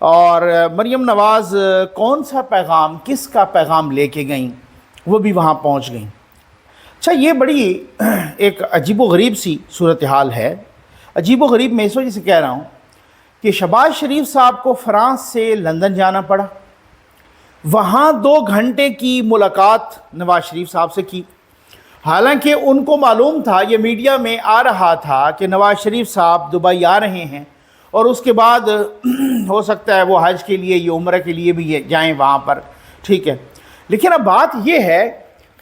اور مریم نواز کون سا پیغام، کس کا پیغام لے کے گئیں، وہ بھی وہاں پہنچ گئیں۔ اچھا، یہ بڑی ایک عجیب و غریب سی صورتحال ہے۔ عجیب و غریب میں اس وجہ سے کہہ رہا ہوں کہ شہباز شریف صاحب کو فرانس سے لندن جانا پڑا، وہاں 2 گھنٹے کی ملاقات نواز شریف صاحب سے کی، حالانکہ ان کو معلوم تھا، یہ میڈیا میں آ رہا تھا کہ نواز شریف صاحب دبئی آ رہے ہیں اور اس کے بعد ہو سکتا ہے وہ حج کے لیے یا عمرہ کے لیے بھی جائیں وہاں پر، ٹھیک ہے۔ لیکن اب بات یہ ہے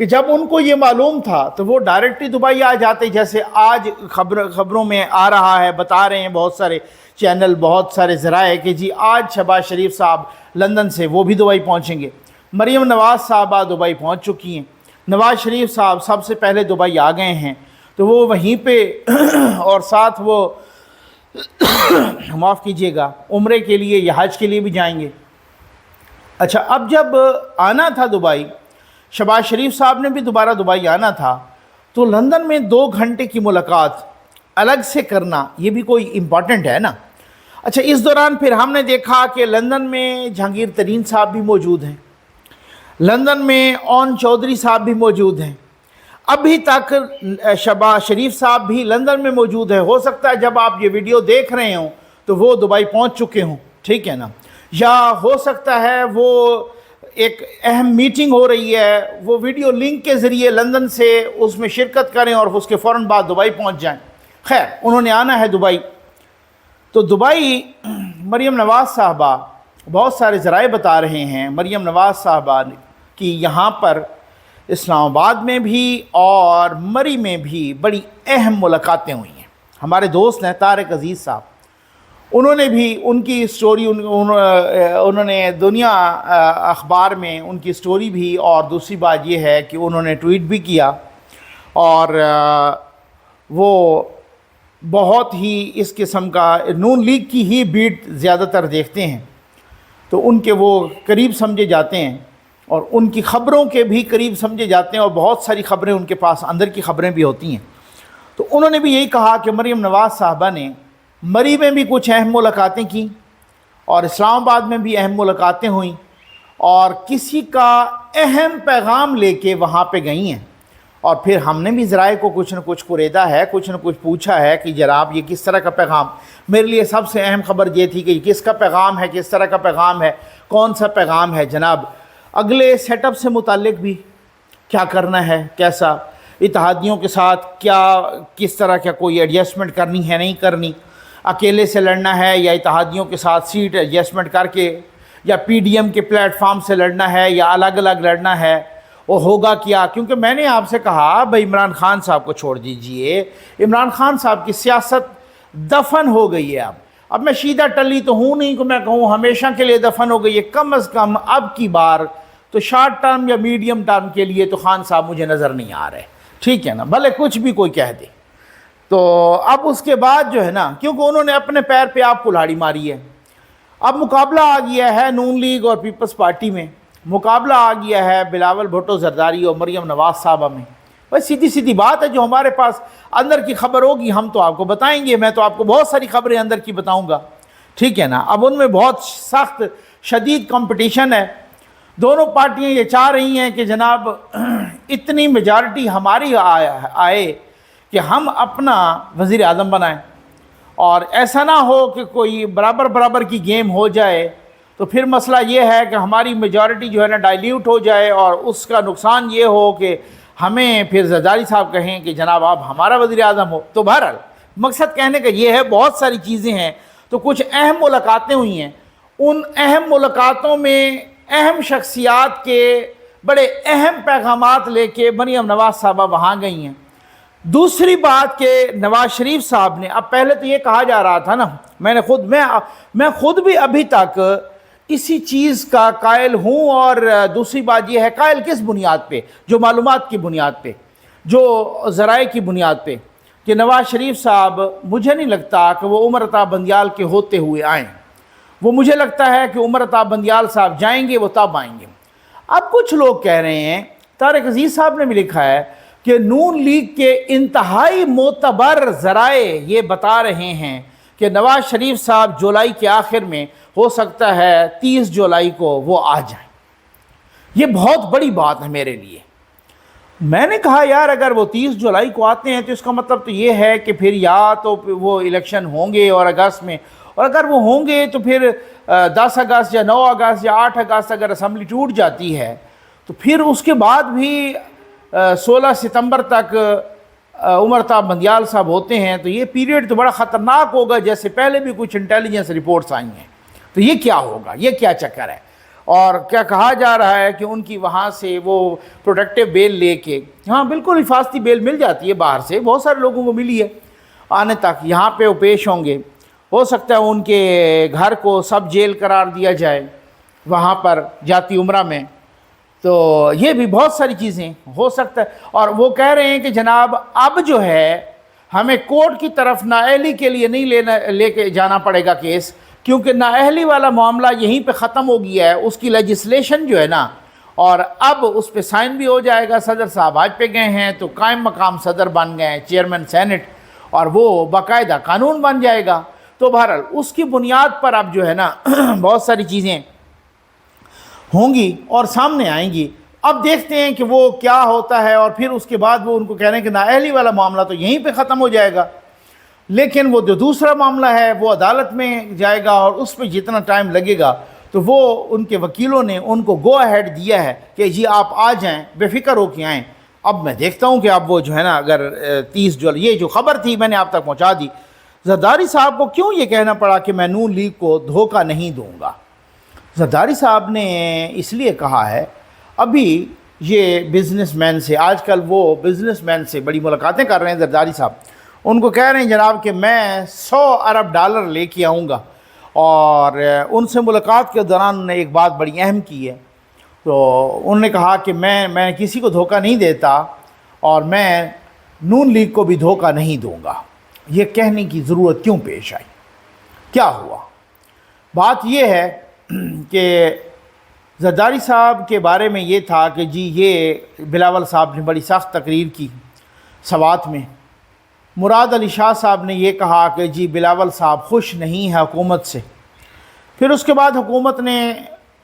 کہ جب ان کو یہ معلوم تھا تو وہ ڈائریکٹلی دبئی آ جاتے، جیسے آج خبروں میں آ رہا ہے، بتا رہے ہیں بہت سارے چینل، بہت سارے ذرائع کہ جی آج شہباز شریف صاحب لندن سے وہ بھی دبئی پہنچیں گے، مریم نواز صاحبہ دبئی پہنچ چکی ہیں، نواز شریف صاحب سب سے پہلے دبئی آ گئے ہیں، تو وہ وہیں پہ اور ساتھ وہ معاف کیجئے گا عمرے کے لیے یا حج کے لیے بھی جائیں گے۔ اچھا، اب جب آنا تھا دبئی، شہباز شریف صاحب نے بھی دوبارہ دبئی آنا تھا، تو لندن میں 2 گھنٹے کی ملاقات الگ سے کرنا یہ بھی کوئی امپورٹنٹ ہے نا۔ اچھا، اس دوران پھر ہم نے دیکھا کہ لندن میں جہانگیر ترین صاحب بھی موجود ہیں، لندن میں اون چودھری صاحب بھی موجود ہیں، ابھی تک شہباز شریف صاحب بھی لندن میں موجود ہے۔ ہو سکتا ہے جب آپ یہ ویڈیو دیکھ رہے ہوں تو وہ دبئی پہنچ چکے ہوں، ٹھیک ہے نا، یا ہو سکتا ہے وہ ایک اہم میٹنگ ہو رہی ہے، وہ ویڈیو لنک کے ذریعے لندن سے اس میں شرکت کریں اور اس کے فوراً بعد دبئی پہنچ جائیں۔ خیر، انہوں نے آنا ہے دبئی، تو دبئی مریم نواز صاحبہ، بہت سارے ذرائع بتا رہے ہیں مریم نواز صاحبہ کی یہاں پر اسلام آباد میں بھی اور مری میں بھی بڑی اہم ملاقاتیں ہوئی ہیں۔ ہمارے دوست ہیں طارق عزیز صاحب، انہوں نے بھی ان کی سٹوری انہوں نے دنیا اخبار میں ان کی سٹوری بھی، اور دوسری بات یہ ہے کہ انہوں نے ٹویٹ بھی کیا، اور وہ بہت ہی اس قسم کا نون لیگ کی ہی بیٹ زیادہ تر دیکھتے ہیں، تو ان کے وہ قریب سمجھے جاتے ہیں اور ان کی خبروں کے بھی قریب سمجھے جاتے ہیں، اور بہت ساری خبریں ان کے پاس اندر کی خبریں بھی ہوتی ہیں۔ تو انہوں نے بھی یہی کہا کہ مریم نواز صاحبہ نے مری میں بھی کچھ اہم ملاقاتیں کیں اور اسلام آباد میں بھی اہم ملاقاتیں ہوئیں، اور کسی کا اہم پیغام لے کے وہاں پہ گئی ہیں، اور پھر ہم نے بھی ذرائع کو کچھ نہ کچھ قریدا ہے، کچھ نہ کچھ پوچھا ہے کہ جناب یہ کس طرح کا پیغام۔ میرے لیے سب سے اہم خبر یہ تھی کہ یہ کس کا پیغام ہے، کس طرح کا پیغام ہے، کون سا پیغام ہے جناب، اگلے سیٹ اپ سے متعلق بھی کیا کرنا ہے، کیسا اتحادیوں کے ساتھ کیا، کس طرح کیا کوئی ایڈجسٹمنٹ کرنی ہے، نہیں کرنی، اکیلے سے لڑنا ہے یا اتحادیوں کے ساتھ سیٹ ایڈجسٹمنٹ کر کے، یا پی ڈی ایم کے پلیٹ فارم سے لڑنا ہے یا الگ الگ لڑنا ہے، وہ ہوگا کیا۔ کیونکہ میں نے آپ سے کہا بھائی عمران خان صاحب کو چھوڑ دیجئے، عمران خان صاحب کی سیاست دفن ہو گئی ہے۔ اب میں شیدہ ٹلی تو ہوں نہیں کہ میں کہوں ہمیشہ کے لیے دفن ہو گئی ہے، کم از کم اب کی بار تو شارٹ ٹرم یا میڈیم ٹرم کے لیے تو خان صاحب مجھے نظر نہیں آ رہے، ٹھیک ہے نا، بھلے کچھ بھی کوئی کہہ دے۔ تو اب اس کے بعد جو ہے نا، کیونکہ انہوں نے اپنے پیر پہ آپ کلہاڑی ماری ہے، اب مقابلہ آ گیا ہے نون لیگ اور پیپلز پارٹی میں، مقابلہ آ گیا ہے بلاول بھٹو زرداری اور مریم نواز صاحبہ میں۔ بس سیدھی سیدھی بات ہے، جو ہمارے پاس اندر کی خبر ہوگی ہم تو آپ کو بتائیں گے، میں تو آپ کو بہت ساری خبریں اندر کی بتاؤں گا، ٹھیک ہے نا۔ اب ان میں بہت سخت شدید کمپٹیشن ہے، دونوں پارٹیاں یہ چاہ رہی ہیں کہ جناب اتنی میجارٹی ہماری آئے کہ ہم اپنا وزیر اعظم بنائیں، اور ایسا نہ ہو کہ کوئی برابر برابر کی گیم ہو جائے، تو پھر مسئلہ یہ ہے کہ ہماری میجارٹی جو ہے نا ڈائلیوٹ ہو جائے، اور اس کا نقصان یہ ہو کہ ہمیں پھر زرداری صاحب کہیں کہ جناب آپ ہمارا وزیر اعظم ہو۔ تو بہرحال مقصد کہنے کا یہ ہے، بہت ساری چیزیں ہیں، تو کچھ اہم ملاقاتیں ہوئی ہیں، ان اہم ملاقاتوں میں اہم شخصیات کے بڑے اہم پیغامات لے کے مریم نواز صاحبہ وہاں گئی ہیں۔ دوسری بات کہ نواز شریف صاحب نے، اب پہلے تو یہ کہا جا رہا تھا نا، میں خود بھی ابھی تک اسی چیز کا قائل ہوں، اور دوسری بات یہ ہے قائل کس بنیاد پہ، جو معلومات کی بنیاد پہ، جو ذرائع کی بنیاد پہ، کہ نواز شریف صاحب مجھے نہیں لگتا کہ وہ عمر عطا بندیال کے ہوتے ہوئے آئیں، وہ مجھے لگتا ہے کہ عمر عطا بندیال صاحب جائیں گے وہ تب آئیں گے۔ اب کچھ لوگ کہہ رہے ہیں، طارق عزیز صاحب نے بھی لکھا ہے کہ نون لیگ کے انتہائی معتبر ذرائع یہ بتا رہے ہیں کہ نواز شریف صاحب جولائی کے آخر میں ہو سکتا ہے 30 جولائی کو وہ آ جائیں۔ یہ بہت بڑی بات ہے میرے لیے۔ میں نے کہا یار اگر وہ 30 جولائی کو آتے ہیں تو اس کا مطلب تو یہ ہے کہ پھر یا تو وہ الیکشن ہوں گے اور اگست میں، اور اگر وہ ہوں گے تو پھر 10 اگست یا 9 اگست یا 8 اگست اگر اسمبلی ٹوٹ جاتی ہے تو پھر اس کے بعد بھی 16 ستمبر تک عمر طاب بندیال صاحب ہوتے ہیں، تو یہ پیریڈ تو بڑا خطرناک ہوگا، جیسے پہلے بھی کچھ انٹیلیجنس رپورٹس آئی ہیں۔ تو یہ کیا ہوگا، یہ کیا چکر ہے؟ اور کیا کہا جا رہا ہے کہ ان کی وہاں سے وہ پروٹیکٹیو بیل لے کے، ہاں بالکل حفاظتی بیل مل جاتی ہے باہر سے، بہت سارے لوگوں کو ملی ہے آنے تک، یہاں پہ وہ پیش ہوں گے۔ ہو سکتا ہے ان کے گھر کو سب جیل قرار دیا جائے وہاں پر جاتی عمرہ میں، تو یہ بھی بہت ساری چیزیں ہو سکتا ہے۔ اور وہ کہہ رہے ہیں کہ جناب اب جو ہے ہمیں کورٹ کی طرف نااہلی کے لیے نہیں لے کے جانا پڑے گا کیس، کیونکہ نااہلی والا معاملہ یہیں پہ ختم ہو گیا ہے، اس کی لیجسلیشن جو ہے نا، اور اب اس پہ سائن بھی ہو جائے گا۔ صدر صاحب آج پہ گئے ہیں تو قائم مقام صدر بن گئے ہیں، چیئرمین سینٹ، اور وہ باقاعدہ قانون بن جائے گا۔ تو بہرحال اس کی بنیاد پر اب جو ہے نا بہت ساری چیزیں ہوں گی اور سامنے آئیں گی۔ اب دیکھتے ہیں کہ وہ کیا ہوتا ہے، اور پھر اس کے بعد وہ ان کو کہہ رہے ہیں کہ نااہلی والا معاملہ تو یہیں پہ ختم ہو جائے گا، لیکن وہ جو دوسرا معاملہ ہے وہ عدالت میں جائے گا، اور اس پہ جتنا ٹائم لگے گا تو وہ ان کے وکیلوں نے ان کو گو اہیڈ دیا ہے کہ جی آپ آ جائیں، بے فکر ہو کے آئیں۔ اب میں دیکھتا ہوں کہ اب وہ جو ہے نا اگر 30 جولائی، یہ جو خبر تھی میں نے آپ تک پہنچا دی، زرداری صاحب کو کیوں یہ کہنا پڑا کہ میں نون لیگ کو دھوکہ نہیں دوں گا؟ زرداری صاحب نے اس لیے کہا ہے، ابھی یہ بزنس مین سے، آج کل وہ بزنس مین سے بڑی ملاقاتیں کر رہے ہیں زرداری صاحب، ان کو کہہ رہے ہیں جناب کہ میں $100 ارب لے کے آؤں گا، اور ان سے ملاقات کے دوران انہوں نے ایک بات بڑی اہم کی ہے، تو انہوں نے کہا کہ میں کسی کو دھوکہ نہیں دیتا، اور میں نون لیگ کو بھی دھوکہ نہیں دوں گا۔ یہ کہنے کی ضرورت کیوں پیش آئی؟ کیا ہوا؟ بات یہ ہے کہ زرداری صاحب کے بارے میں یہ تھا کہ جی یہ بلاول صاحب نے بڑی سخت تقریر کی سوات میں، مراد علی شاہ صاحب نے یہ کہا کہ جی بلاول صاحب خوش نہیں ہے حکومت سے، پھر اس کے بعد حکومت نے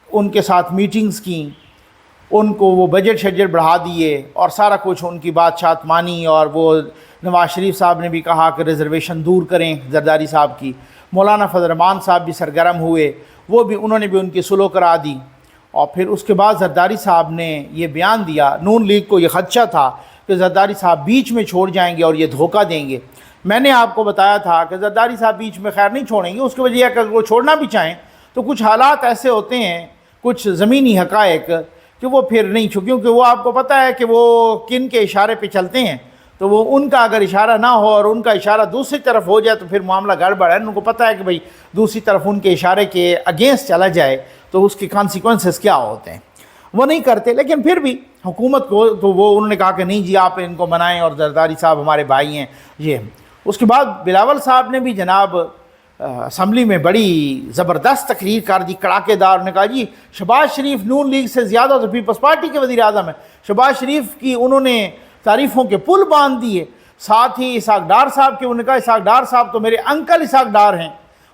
ان کے ساتھ میٹنگز کی، ان کو وہ بجٹ شجٹ بڑھا دیے اور سارا کچھ ان کی بات شات مانی، اور وہ نواز شریف صاحب نے بھی کہا کہ ریزرویشن دور کریں زرداری صاحب کی، مولانا فضل الرحمان صاحب بھی سرگرم ہوئے، انہوں نے بھی ان کی سلو کرا دی، اور پھر اس کے بعد زرداری صاحب نے یہ بیان دیا، نون لیگ کو یہ خدشہ تھا کہ زرداری صاحب بیچ میں چھوڑ جائیں گے اور یہ دھوکہ دیں گے۔ میں نے آپ کو بتایا تھا کہ زرداری صاحب بیچ میں خیر نہیں چھوڑیں گے، اس کی وجہ یہ کہ وہ چھوڑنا بھی چاہیں تو کچھ حالات ایسے ہوتے ہیں، کچھ زمینی حقائق کہ وہ پھر نہیں کیونکہ وہ آپ کو پتہ ہے کہ وہ کن کے اشارے پہ چلتے ہیں، تو وہ ان کا اگر اشارہ نہ ہو اور ان کا اشارہ دوسری طرف ہو جائے تو پھر معاملہ گڑبڑ ہے۔ ان کو پتہ ہے کہ بھئی دوسری طرف ان کے اشارے کے اگینسٹ چلا جائے تو اس کے کانسیکوینسز کیا ہوتے ہیں، وہ نہیں کرتے۔ لیکن پھر بھی حکومت کو تو وہ انہوں نے کہا کہ نہیں جی آپ ان کو منائیں، اور زرداری صاحب ہمارے بھائی ہیں یہ۔ اس کے بعد بلاول صاحب نے بھی جناب اسمبلی میں بڑی زبردست تقریر کر دی، کڑاکے دار، نے کہا جی شہباز شریف نون لیگ سے زیادہ تو پیپلز پارٹی کے وزیر اعظم ہیں، شہباز شریف کی انہوں نے تعریفوں کے پل باندھ دیے، ساتھ ہی اسحاق ڈار صاحب کے، انہوں نے کہا اسحاق ڈار صاحب تو میرے انکل اسحاق ڈار ہیں،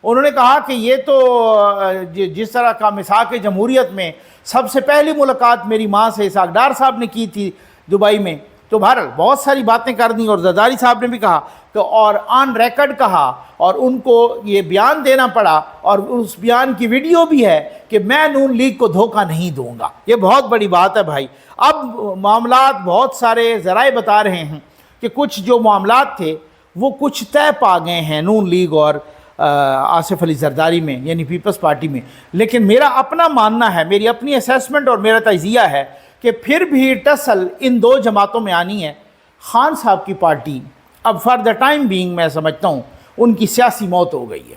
انہوں نے کہا کہ یہ تو جس طرح کا مساق جمہوریت میں سب سے پہلی ملاقات میری ماں سے اسحاق ڈار صاحب نے کی تھی دبئی میں، تو بہرحال بہت ساری باتیں کر دیں، اور زرداری صاحب نے بھی کہا تو، اور آن ریکارڈ کہا، اور ان کو یہ بیان دینا پڑا، اور اس بیان کی ویڈیو بھی ہے کہ میں نون لیگ کو دھوکہ نہیں دوں گا۔ یہ بہت بڑی بات ہے بھائی۔ اب معاملات بہت سارے ذرائع بتا رہے ہیں کہ کچھ جو معاملات تھے وہ کچھ طے پا گئے ہیں نون لیگ اور آصف علی زرداری میں، یعنی پیپلز پارٹی میں، لیکن میرا اپنا ماننا ہے، میری اپنی اسیسمنٹ اور میرا تجزیہ ہے کہ پھر بھی ٹسل ان دو جماعتوں میں آنی ہے۔ خان صاحب کی پارٹی اب فار دا ٹائم بینگ میں سمجھتا ہوں ان کی سیاسی موت ہو گئی ہے۔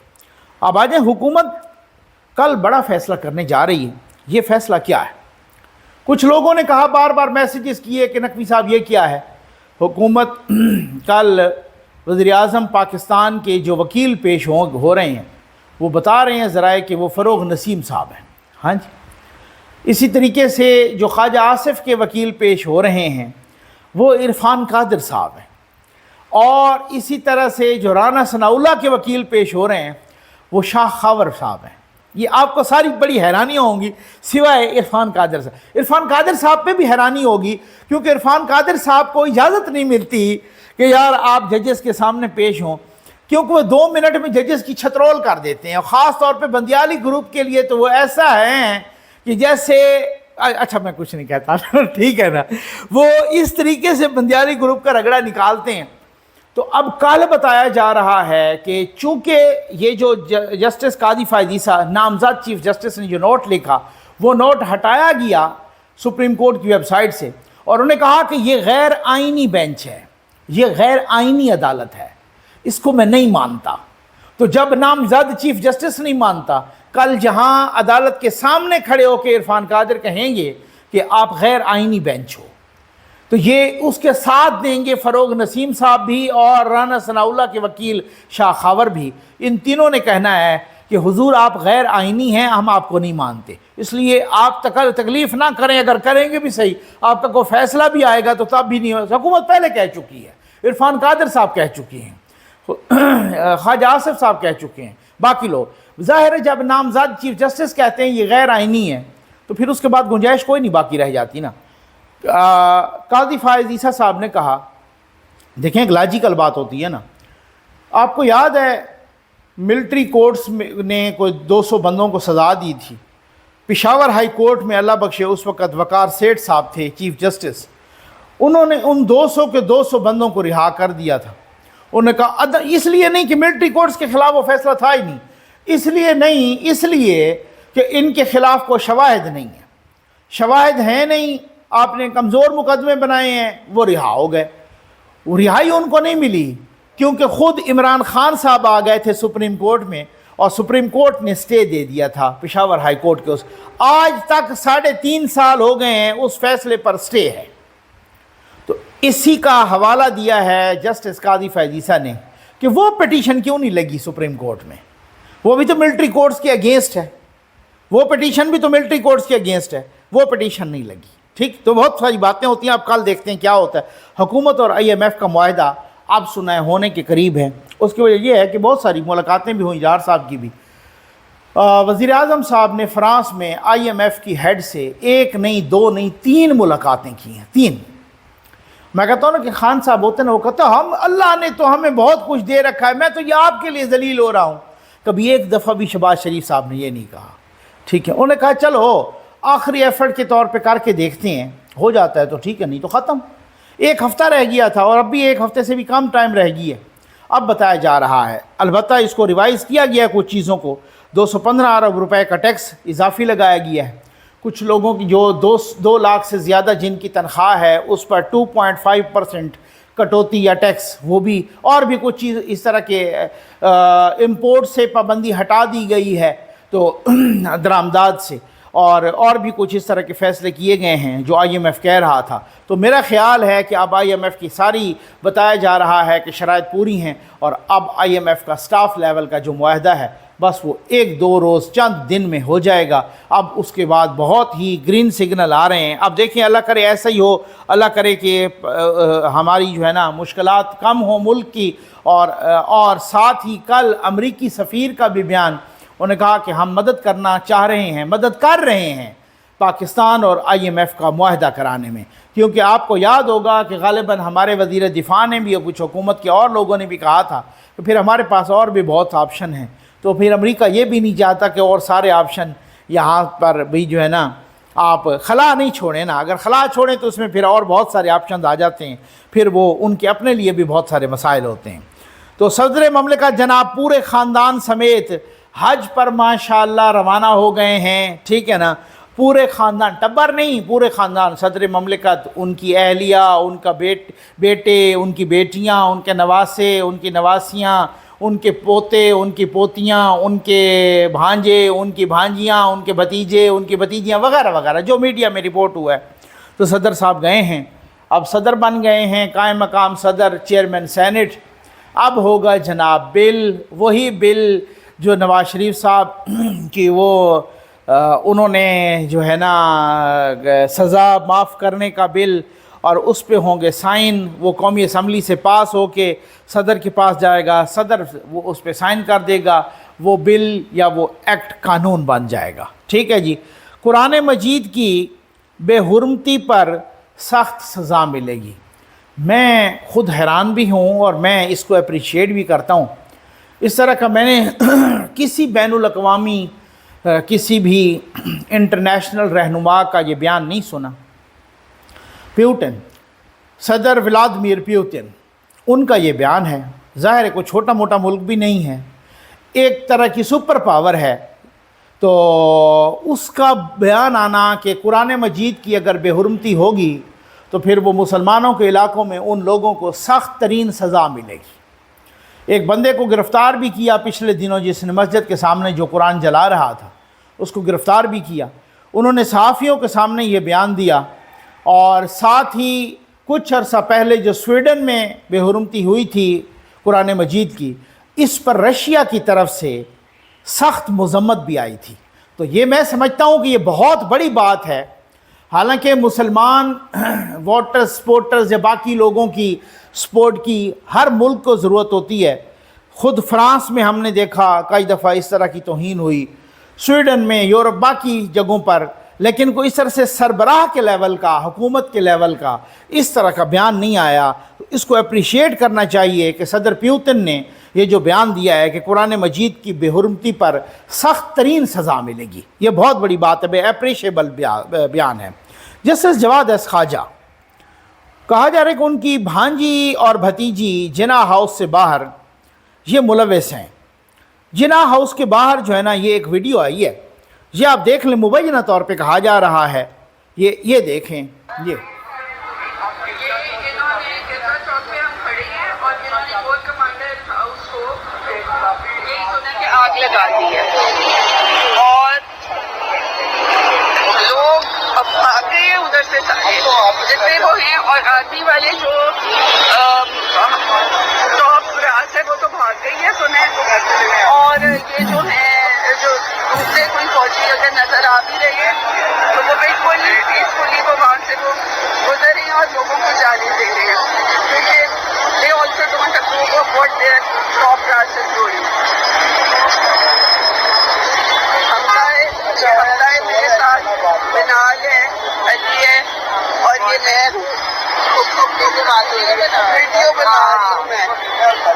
اب آ جائیں، حکومت کل بڑا فیصلہ کرنے جا رہی ہے۔ یہ فیصلہ کیا ہے؟ کچھ لوگوں نے کہا، بار بار میسیجز کیے کہ نقوی صاحب یہ کیا ہے؟ حکومت کل وزیر اعظم پاکستان کے جو وکیل پیش ہو رہے ہیں وہ بتا رہے ہیں ذرائع کہ وہ فروغ نسیم صاحب ہیں۔ ہاں جی، اسی طریقے سے جو خواجہ آصف کے وکیل پیش ہو رہے ہیں وہ عرفان قادر صاحب ہیں، اور اسی طرح سے جو رانا ثناءاللہ کے وکیل پیش ہو رہے ہیں وہ شاہ خاور صاحب ہیں. یہ آپ کو ساری بڑی حیرانیاں ہوں گی سوائے عرفان قادر صاحب. عرفان قادر صاحب پہ بھی حیرانی ہوگی کیونکہ عرفان قادر صاحب کو اجازت نہیں ملتی کہ یار آپ ججز کے سامنے پیش ہوں، کیونکہ وہ 2 منٹ میں ججز کی چھترول کر دیتے ہیں. اور خاص طور پہ بندیالی گروپ کے لیے تو وہ ایسا ہے کہ جیسے اچھا میں کچھ نہیں کہتا ٹھیک ہے نا، وہ اس طریقے سے بندیالی گروپ کا رگڑا نکالتے ہیں. تو اب کل بتایا جا رہا ہے کہ چونکہ یہ جو جسٹس قاضی فائز عیسیٰ نامزد چیف جسٹس نے جو نوٹ لکھا وہ نوٹ ہٹایا گیا سپریم کورٹ کی ویب سائٹ سے، اور انہوں نے کہا کہ یہ غیر آئینی بینچ ہے، یہ غیر آئینی عدالت ہے، اس کو میں نہیں مانتا. تو جب نامزد چیف جسٹس نہیں مانتا، کل جہاں عدالت کے سامنے کھڑے ہو کے عرفان قادر کہیں گے کہ آپ غیر آئینی بینچ ہو، تو یہ اس کے ساتھ دیں گے فروغ نسیم صاحب بھی اور رانا ثناءاللہ کے وکیل شاہ خاور بھی. ان تینوں نے کہنا ہے کہ حضور آپ غیر آئینی ہیں، ہم آپ کو نہیں مانتے، اس لیے آپ تکلیف نہ کریں، اگر کریں گے بھی صحیح، آپ کا کوئی فیصلہ بھی آئے گا تو تب بھی نہیں ہوگا. حکومت پہلے کہہ چکی ہے، عرفان قادر صاحب کہہ چکی ہیں، خواجہ آصف صاحب کہہ چکے ہیں، باقی لوگ. ظاہر ہے جب نامزد چیف جسٹس کہتے ہیں یہ غیر آئینی ہے تو پھر اس کے بعد گنجائش کوئی نہیں باقی رہ جاتی نا. قاضی فائز عیسیٰ صاحب نے کہا، دیکھیں ایک لاجیکل بات ہوتی ہے نا، آپ کو یاد ہے ملٹری کورٹس نے کوئی 200 بندوں کو سزا دی تھی. پشاور ہائی کورٹ میں اللہ بخشے اس وقت وقار سیٹھ صاحب تھے چیف جسٹس، انہوں نے ان 200 کے 200 بندوں کو رہا کر دیا تھا. انہوں نے کہا اس لیے نہیں کہ ملٹری کورٹس کے خلاف وہ فیصلہ تھا ہی نہیں، اس لیے نہیں، اس لیے کہ ان کے خلاف کوئی شواہد نہیں ہے، شواہد ہیں نہیں، آپ نے کمزور مقدمے بنائے ہیں، وہ رہا ہو گئے. وہ رہائی ان کو نہیں ملی کیونکہ خود عمران خان صاحب آ گئے تھے سپریم کورٹ میں اور سپریم کورٹ نے سٹے دے دیا تھا پشاور ہائی کورٹ کے. آج تک 3.5 سال ہو گئے ہیں اس فیصلے پر سٹے ہے. تو اسی کا حوالہ دیا ہے جسٹس قاضی فائز عیسیٰ نے کہ وہ پٹیشن کیوں نہیں لگی سپریم کورٹ میں، وہ بھی تو ملٹری کورٹس کے اگینسٹ ہے، وہ پٹیشن بھی تو ملٹری کورٹس کے اگینسٹ ہے، وہ پٹیشن نہیں لگی. ٹھیک، تو بہت ساری باتیں ہوتی ہیں، آپ کل دیکھتے ہیں کیا ہوتا ہے. حکومت اور IMF کا معاہدہ اب سنا ہے ہونے کے قریب ہے. اس کی وجہ یہ ہے کہ بہت ساری ملاقاتیں بھی ہوئیں، یار صاحب کی بھی. وزیر اعظم صاحب نے فرانس میں IMF کی ہیڈ سے 1 نہیں 2 نہیں 3 ملاقاتیں کی ہیں، 3. میں کہتا ہوں نا کہ خان صاحب ہوتے ہیں وہ کہتے ہیں ہم اللہ نے تو ہمیں بہت کچھ دے رکھا ہے، میں تو یہ آپ کے لیے ذلیل ہو رہا ہوں. کبھی ایک دفعہ بھی شہباز شریف صاحب نے یہ نہیں کہا. ٹھیک ہے، انہوں نے کہا چلو آخری ایفرٹ کے طور پہ کر کے دیکھتے ہیں، ہو جاتا ہے تو ٹھیک ہے، نہیں تو ختم. 1 ہفتہ رہ گیا تھا اور اب بھی 1 ہفتے سے بھی کم ٹائم رہ گئی ہے. اب بتایا جا رہا ہے، البتہ اس کو ریوائز کیا گیا ہے، کچھ چیزوں کو 215 ارب روپے کا ٹیکس اضافی لگایا گیا ہے. کچھ لوگوں کی جو 2 لاکھ سے زیادہ جن کی تنخواہ ہے اس پر 2.5% کٹوتی یا ٹیکس، وہ بھی، اور بھی کچھ چیز اس طرح کے امپورٹ سے پابندی ہٹا دی گئی ہے تو درآمدات سے، اور بھی کچھ اس طرح کے فیصلے کیے گئے ہیں جو IMF کہہ رہا تھا. تو میرا خیال ہے کہ اب IMF کی ساری بتایا جا رہا ہے کہ شرائط پوری ہیں، اور اب IMF کا سٹاف لیول کا جو معاہدہ ہے بس وہ 1-2 روز چند دن میں ہو جائے گا. اب اس کے بعد بہت ہی گرین سگنل آ رہے ہیں. اب دیکھیں اللہ کرے ایسا ہی ہو، اللہ کرے کہ ہماری جو ہے نا مشکلات کم ہوں ملک کی. اور ساتھ ہی کل امریکی سفیر کا بھی بیان، انہوں نے کہا کہ ہم مدد کرنا چاہ رہے ہیں، مدد کر رہے ہیں پاکستان اور IMF کا معاہدہ کرانے میں. کیونکہ آپ کو یاد ہوگا کہ غالباً ہمارے وزیر دفاع نے بھی اور کچھ حکومت کے اور لوگوں نے بھی کہا تھا کہ پھر ہمارے پاس اور بھی بہت آپشن ہیں. تو پھر امریکہ یہ بھی نہیں چاہتا کہ اور سارے آپشن یہاں پر بھی جو ہے نا آپ خلا نہیں چھوڑیں نا. اگر خلا چھوڑیں تو اس میں پھر اور بہت سارے آپشن آ جاتے ہیں، پھر وہ ان کے اپنے لیے بھی بہت سارے مسائل ہوتے ہیں. تو صدر مملکت جناب پورے خاندان سمیت حج پر ماشاءاللہ روانہ ہو گئے ہیں. ٹھیک ہے نا، پورے خاندان، ٹبر نہیں، پورے خاندان. صدر مملکت، ان کی اہلیہ، ان کا بیٹے، ان کی بیٹیاں، ان کے نواسے، ان کی نواسیاں، ان کے پوتے، ان کی پوتیاں، ان کے بھانجے، ان کی بھانجیاں، ان کے بھتیجے، ان کی بھتیجیاں وغیرہ وغیرہ جو میڈیا میں رپورٹ ہوا ہے. تو صدر صاحب گئے ہیں، اب صدر بن گئے ہیں، قائم مقام صدر، چیئرمین سینٹ. اب ہوگا جناب بل، وہی بل جو نواز شریف صاحب کی وہ انہوں نے جو ہے نا سزا معاف کرنے کا بل، اور اس پہ ہوں گے سائن، وہ قومی اسمبلی سے پاس ہو کے صدر کے پاس جائے گا، صدر وہ اس پہ سائن کر دے گا، وہ بل یا وہ ایکٹ قانون بن جائے گا. ٹھیک ہے جی. قرآن مجید کی بے حرمتی پر سخت سزا ملے گی. میں خود حیران بھی ہوں اور میں اس کو اپریشیٹ بھی کرتا ہوں. اس طرح کا میں نے کسی بین الاقوامی کسی بھی انٹرنیشنل رہنما کا یہ بیان نہیں سنا. پیوٹن، صدر ولادیمیر پیوٹن، ان کا یہ بیان ہے. ظاہر ہے کوئی چھوٹا موٹا ملک بھی نہیں ہے، ایک طرح کی سپر پاور ہے. تو اس کا بیان آنا کہ قرآن مجید کی اگر بے حرمتی ہوگی تو پھر وہ مسلمانوں کے علاقوں میں ان لوگوں کو سخت ترین سزا ملے گی. ایک بندے کو گرفتار بھی کیا پچھلے دنوں، جس نے مسجد کے سامنے جو قرآن جلا رہا تھا اس کو گرفتار بھی کیا. انہوں نے صحافیوں کے سامنے یہ بیان دیا، اور ساتھ ہی کچھ عرصہ پہلے جو سویڈن میں بے حرمتی ہوئی تھی قرآن مجید کی، اس پر رشیا کی طرف سے سخت مذمت بھی آئی تھی. تو یہ میں سمجھتا ہوں کہ یہ بہت بڑی بات ہے. حالانکہ مسلمان واٹر سپورٹرز یا باقی لوگوں کی سپورٹ کی ہر ملک کو ضرورت ہوتی ہے. خود فرانس میں ہم نے دیکھا کئی دفعہ اس طرح کی توہین ہوئی، سویڈن میں، یورپ باقی جگہوں پر، لیکن کوئی اس طرح سے سربراہ کے لیول کا، حکومت کے لیول کا اس طرح کا بیان نہیں آیا. اس کو اپریشیٹ کرنا چاہیے کہ صدر پیوٹن نے یہ جو بیان دیا ہے کہ قرآن مجید کی بے حرمتی پر سخت ترین سزا ملے گی، یہ بہت بڑی بات ہے، بے اپریشیبل بیان ہے. جسٹس جواد ایس خواجہ، کہا جا رہا ہے کہ ان کی بھانجی اور بھتیجی جناح ہاؤس سے باہر یہ ملوث ہیں. جناح ہاؤس کے باہر جو ہے نا یہ ایک ویڈیو آئی ہے، یہ آپ دیکھ لیں. مبینہ طور پہ کہا جا رہا ہے، یہ دیکھیں. یہ آگ لگا دی ہے اور لوگ اب بھاگ گئے ہیں ادھر سے سارے جتنے وہ ہیں، اور آرمی والے جو ٹاپ براس ہے وہ تو بھاگ گئی ہے سنیں. اور یہ جو ہے جو دوسرے کوئی فوجی اگر نظر آ بھی رہے ہیں تو وہ بالکل پیسفلی وہ وہاں سے وہ گزر رہے ہیں اور لوگوں کو جانے دے رہے ہیں، کیونکہ they also don't approve of what their top brass is doing. حمزہ میرے ساتھ بنال ہے، علی ہے، اور یہ میں ہوں. ویڈیو بنا رہی ہوں میں.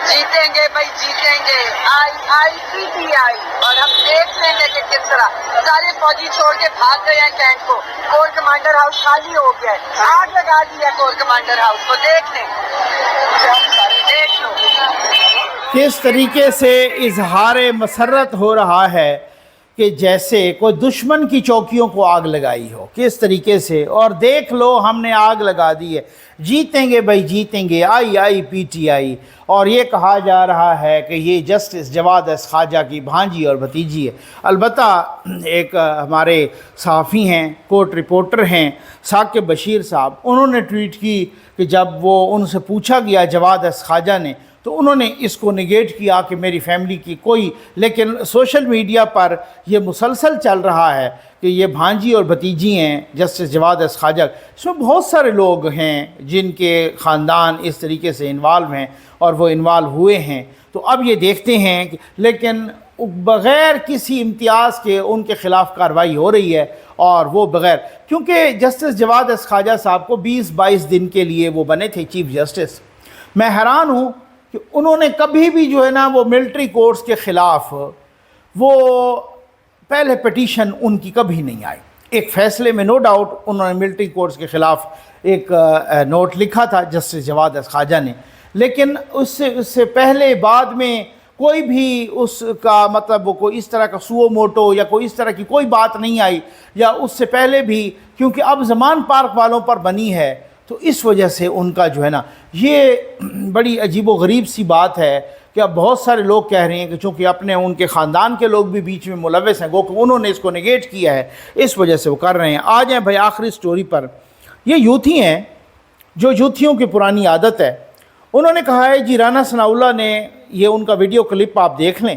جیتیں گے بھائی، جیتیں گے. ICTI. اور ہم دیکھ لیں گے کہ کس طرح سارے فوجی چھوڑ کے بھاگ گئے ہیں کینٹ کو. کور کمانڈر ہاؤس خالی ہو گیا ہے، آگ لگا دی ہے کور کمانڈر ہاؤس کو. دیکھ لیں، دیکھ لو کس طریقے سے اظہار مسرت ہو رہا ہے کہ جیسے کوئی دشمن کی چوکیوں کو آگ لگائی ہو، کس طریقے سے. اور دیکھ لو ہم نے آگ لگا دی ہے، جیتیں گے بھائی جیتیں گے. IIPTI. اور یہ کہا جا رہا ہے کہ یہ جسٹس جواد ایس خواجہ کی بھانجی اور بھتیجی ہے. البتہ ایک ہمارے صحافی ہیں، کورٹ رپورٹر ہیں، ثاقب بشیر صاحب، انہوں نے ٹویٹ کی کہ جب وہ ان سے پوچھا گیا جواد ایس خواجہ نے، تو انہوں نے اس کو نگیٹ کیا کہ میری فیملی کی کوئی. لیکن سوشل میڈیا پر یہ مسلسل چل رہا ہے کہ یہ بھانجی اور بھتیجی ہیں جسٹس جواد ایس خواجہ. اس میں بہت سارے لوگ ہیں جن کے خاندان اس طریقے سے انوالو ہیں اور وہ انوالو ہوئے ہیں. تو اب یہ دیکھتے ہیں کہ لیکن بغیر کسی امتیاز کے ان کے خلاف کارروائی ہو رہی ہے، اور وہ بغیر، کیونکہ جسٹس جواد ایس خواجہ صاحب کو 20-22 دن کے لیے وہ بنے تھے چیف جسٹس. میں حیران ہوں کہ انہوں نے کبھی بھی جو ہے نا وہ ملٹری کورٹس کے خلاف وہ پہلے پٹیشن ان کی کبھی نہیں آئی. ایک فیصلے میں نو ڈاؤٹ انہوں نے ملٹری کورٹس کے خلاف ایک نوٹ لکھا تھا جسٹس جواد ایس خواجہ نے، لیکن اس سے پہلے بعد میں کوئی بھی اس کا مطلب وہ کوئی اس طرح کا سو موٹو یا کوئی اس طرح کی کوئی بات نہیں آئی. یا اس سے پہلے بھی، کیونکہ اب زمان پارک والوں پر بنی ہے تو اس وجہ سے ان کا جو ہے نا یہ بڑی عجیب و غریب سی بات ہے کہ اب بہت سارے لوگ کہہ رہے ہیں کہ چونکہ اپنے ان کے خاندان کے لوگ بھی بیچ میں ملوث ہیں، گو کہ انہوں نے اس کو نگیٹ کیا ہے، اس وجہ سے وہ کر رہے ہیں. آ جائیں بھائی آخری سٹوری پر. یہ یوتھی ہیں جو یوتھیوں کی پرانی عادت ہے. انہوں نے کہا ہے جی، رانا ثناء اللہ نے یہ ان کا ویڈیو کلپ آپ دیکھ لیں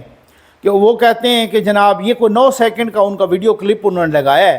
کہ وہ کہتے ہیں کہ جناب یہ کوئی 9 سیکنڈ کا ان کا ویڈیو کلپ انہوں نے لگایا ہے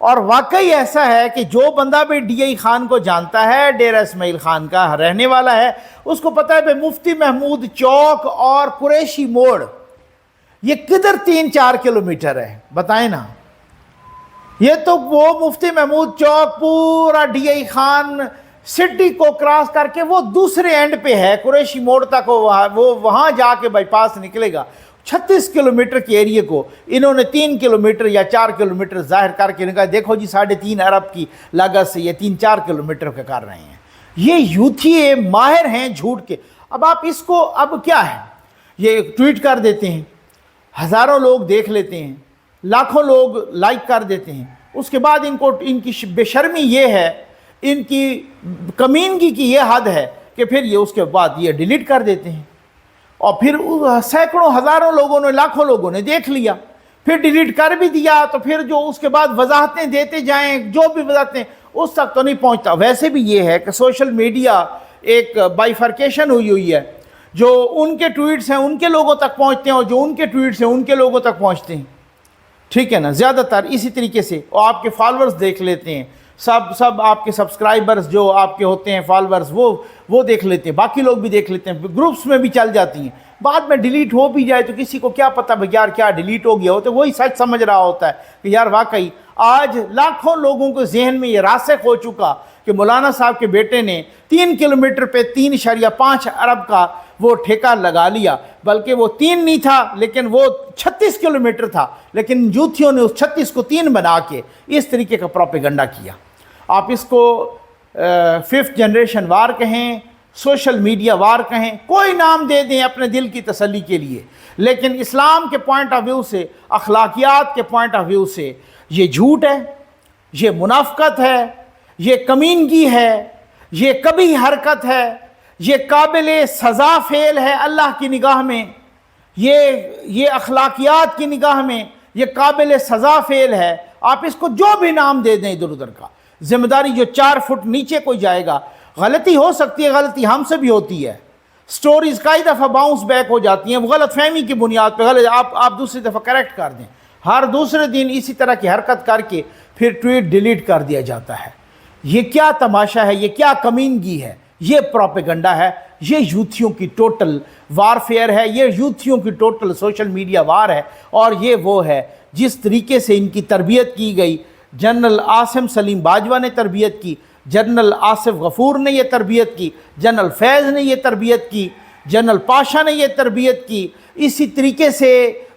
اور واقعی ایسا ہے کہ جو بندہ بھی ڈی آئی خان کو جانتا ہے، ڈیرہ اسماعیل خان کا رہنے والا ہے، اس کو پتہ ہے کہ مفتی محمود چوک اور قریشی موڑ یہ کدھر 3-4 کلومیٹر ہے، بتائیں نا۔ یہ تو وہ مفتی محمود چوک پورا ڈی آئی خان سٹی کو کراس کر کے وہ دوسرے اینڈ پہ ہے، قریشی موڑ تک وہ وہاں جا کے بائی پاس نکلے گا۔ 36 کلومیٹر کے ایریے کو انہوں نے 3 کلومیٹر یا 4 کلومیٹر ظاہر کر کے کہا دیکھو جی 3.5 ارب کی لاگت سے یہ 3-4 کلومیٹر کا کر رہے ہیں۔ یہ یوتھی ماہر ہیں جھوٹ کے۔ اب آپ اس کو اب کیا ہے، یہ ٹویٹ کر دیتے ہیں، ہزاروں لوگ دیکھ لیتے ہیں، لاکھوں لوگ لائک کر دیتے ہیں، اس کے بعد ان کی بے شرمی یہ ہے، ان کی کمینگی کی یہ حد ہے کہ پھر یہ اس کے بعد یہ ڈیلیٹ کر دیتے ہیں، اور پھر سینکڑوں ہزاروں لوگوں نے لاکھوں لوگوں نے دیکھ لیا، پھر ڈیلیٹ کر بھی دیا، تو پھر جو اس کے بعد وضاحتیں دیتے جائیں، جو بھی وضاحتیں اس تک تو نہیں پہنچتا۔ ویسے بھی یہ ہے کہ سوشل میڈیا ایک بائیفرکیشن ہوئی ہے، جو ان کے ٹویٹس ہیں ان کے لوگوں تک پہنچتے ہیں، اور جو ان کے ٹویٹس ہیں ان کے لوگوں تک پہنچتے ہیں، ٹھیک ہے نا۔ زیادہ تر اسی طریقے سے، اور آپ کے فالورز دیکھ لیتے ہیں، سب آپ کے سبسکرائبرز جو آپ کے ہوتے ہیں فالورز وہ دیکھ لیتے ہیں، باقی لوگ بھی دیکھ لیتے ہیں، گروپس میں بھی چل جاتی ہیں۔ بعد میں ڈیلیٹ ہو بھی جائے تو کسی کو کیا پتہ بھئی یار کیا ڈیلیٹ ہو گیا ہو، تو وہی سچ سمجھ رہا ہوتا ہے کہ یار واقعی آج لاکھوں لوگوں کے ذہن میں یہ راسخ ہو چکا کہ مولانا صاحب کے بیٹے نے 3 کلومیٹر پہ 3.5 ارب کا وہ ٹھیکہ لگا لیا، بلکہ وہ 3 نہیں تھا لیکن وہ 36 کلومیٹر تھا، لیکن یوتھیوں نے اس 36 کو 3 بنا کے اس طریقے کا پروپیگنڈا کیا۔ آپ اس کو 5th جنریشن وار کہیں، سوشل میڈیا وار کہیں، کوئی نام دے دیں اپنے دل کی تسلی کے لیے، لیکن اسلام کے پوائنٹ آف ویو سے، اخلاقیات کے پوائنٹ آف ویو سے یہ جھوٹ ہے، یہ منافقت ہے، یہ کمینگی ہے، یہ کبھی حرکت ہے، یہ قابل سزا فعل ہے اللہ کی نگاہ میں، یہ اخلاقیات کی نگاہ میں یہ قابل سزا فعل ہے۔ آپ اس کو جو بھی نام دے دیں ادھر ادھر کا، ذمہ داری جو 4 فٹ نیچے کوئی جائے گا، غلطی ہو سکتی ہے، غلطی ہم سے بھی ہوتی ہے، سٹوریز کئی دفعہ باؤنس بیک ہو جاتی ہیں، وہ غلط فہمی کی بنیاد پہ آپ دوسری دفعہ کریکٹ کر دیں، ہر دوسرے دن اسی طرح کی حرکت کر کے پھر ٹویٹ ڈیلیٹ کر دیا جاتا ہے۔ یہ کیا تماشا ہے، یہ کیا کمینگی ہے، یہ پروپیگنڈا ہے، یہ یوتھیوں کی ٹوٹل وارفیئر ہے، یہ یوتھیوں کی ٹوٹل سوشل میڈیا وار ہے، اور یہ وہ ہے جس طریقے سے ان کی تربیت کی گئی۔ جنرل عاصم سلیم باجوہ نے تربیت کی، جنرل آصف غفور نے یہ تربیت کی، جنرل فیض نے یہ تربیت کی، جنرل پاشا نے یہ تربیت کی، اسی طریقے سے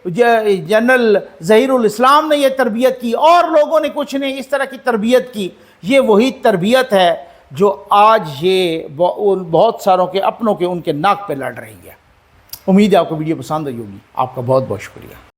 جنرل ظہیر الاسلام نے یہ تربیت کی، اور لوگوں نے کچھ نے اس طرح کی تربیت کی۔ یہ وہی تربیت ہے جو آج یہ بہت ساروں کے اپنوں کے ان کے ناک پہ لڑ رہی ہے۔ امید ہے آپ کو ویڈیو پسند آئی ہوگی۔ آپ کا بہت بہت شکریہ۔